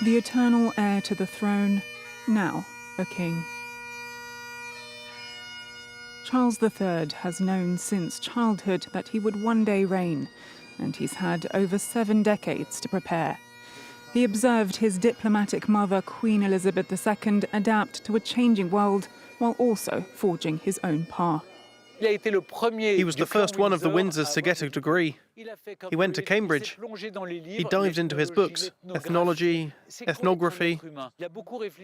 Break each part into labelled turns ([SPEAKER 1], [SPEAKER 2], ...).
[SPEAKER 1] the eternal heir to the throne, now a king. Charles III has known since childhood that he would one day reign, and he's had over 7 decades to prepare. He observed his diplomatic mother, Queen Elizabeth II, adapt to a changing world while also forging his own path.
[SPEAKER 2] He was the first one of the Windsors to get a degree. He went to Cambridge. He dived into his books, ethnology, ethnography.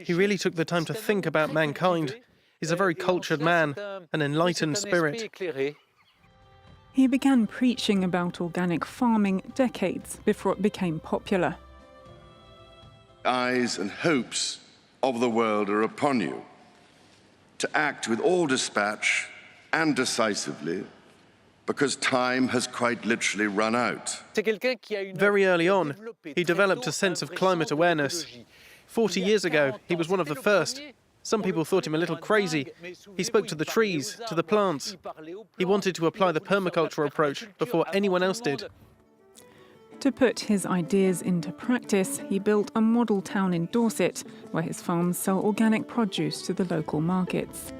[SPEAKER 2] He really took the time to think about mankind. He's a very cultured man, an enlightened spirit.
[SPEAKER 1] He began preaching about organic farming decades before it became popular.
[SPEAKER 3] Eyes and hopes of the world are upon you, to act with all dispatch and decisively, because time has quite literally run out.
[SPEAKER 2] Very early on, he developed a sense of climate awareness. 40 years ago, he was one of the first. Some people thought him a little crazy. He spoke to the trees, to the plants. He wanted to apply the permaculture approach before anyone else did.
[SPEAKER 1] To put his ideas into practice, he built a model town in Dorset, where his farms sell organic produce to the local markets.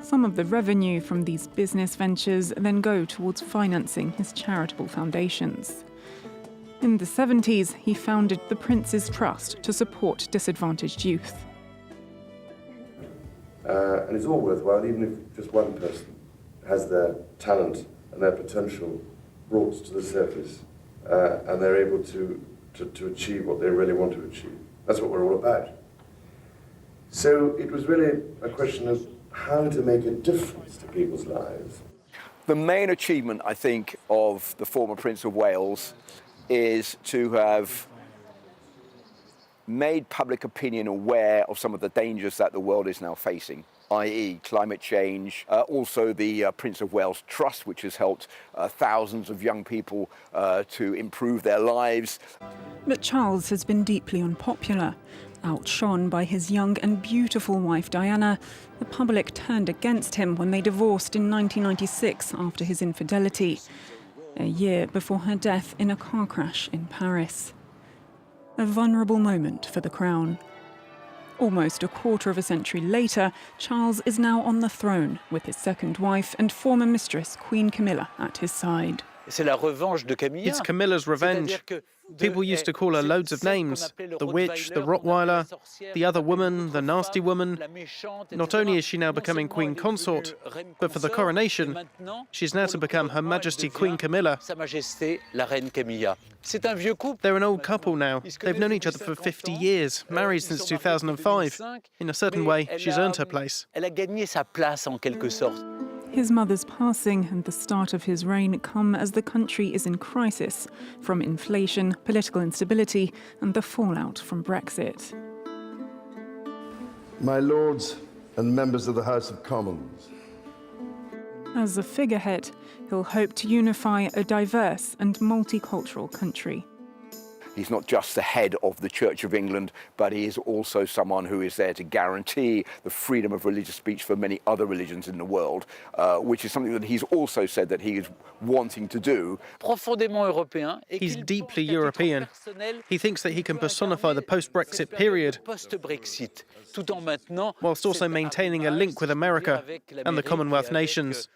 [SPEAKER 1] Some of the revenue from these business ventures then go towards financing his charitable foundations. In the 70s, he founded the Prince's Trust to support disadvantaged youth.
[SPEAKER 4] And it's all worthwhile, even if just one person has their talent and their potential brought to the surface, and they're able to achieve what they really want to achieve. That's what we're all about. So it was really a question of how to make a difference to people's lives.
[SPEAKER 5] The main achievement, I think, of the former Prince of Wales is to have made public opinion aware of some of the dangers that the world is now facing, i.e. climate change, also the Prince of Wales Trust, which has helped thousands of young people to improve their lives.
[SPEAKER 1] But Charles has been deeply unpopular. Outshone by his young and beautiful wife Diana, the public turned against him when they divorced in 1996 after his infidelity, a year before her death in a car crash in Paris. A vulnerable moment for the crown. Almost a quarter of a century later, Charles is now on the throne with his second wife and former mistress, Queen Camilla, at his side.
[SPEAKER 2] It's Camilla's revenge. People used to call her loads of names. The witch, the Rottweiler, the other woman, the nasty woman. Not only is she now becoming Queen Consort, but for the coronation, she's now to become Her Majesty Queen Camilla. They're an old couple now. They've known each other for 50 years, married since 2005. In a certain way, she's earned her place.
[SPEAKER 1] His mother's passing and the start of his reign come as the country is in crisis from inflation, political instability and the fallout from Brexit.
[SPEAKER 4] My lords and members of the House of Commons.
[SPEAKER 1] As a figurehead, he'll hope to unify a diverse and multicultural country.
[SPEAKER 5] He's not just the head of the Church of England, but he is also someone who is there to guarantee the freedom of religious speech for many other religions in the world, which is something that he's also said that he is wanting to do.
[SPEAKER 2] He's deeply European. He thinks that he can personify the post-Brexit period, whilst also maintaining a link with America and the Commonwealth nations.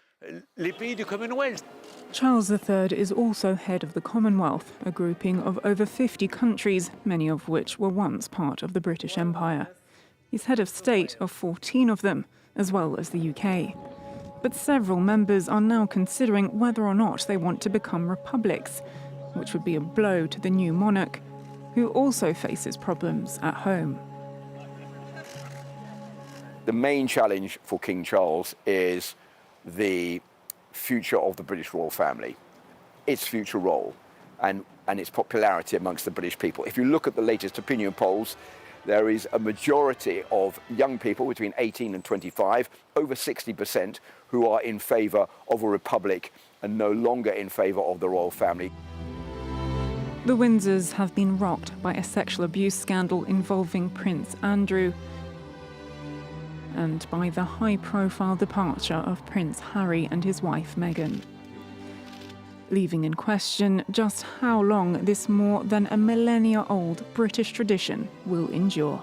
[SPEAKER 1] Charles III is also head of the Commonwealth, a grouping of over 50 countries, many of which were once part of the British Empire. He's head of state of 14 of them, as well as the UK. But several members are now considering whether or not they want to become republics, which would be a blow to the new monarch, who also faces problems at home.
[SPEAKER 5] The main challenge for King Charles is the future of the British royal family, its future role, and its popularity amongst the British people. If you look at the latest opinion polls, there is a majority of young people between 18 and 25, over 60%, who are in favour of a republic and no longer in favour of the royal family.
[SPEAKER 1] The Windsors have been rocked by a sexual abuse scandal involving Prince Andrew and by the high-profile departure of Prince Harry and his wife Meghan. leaving in question just how long this more than a millennia-old British tradition will endure.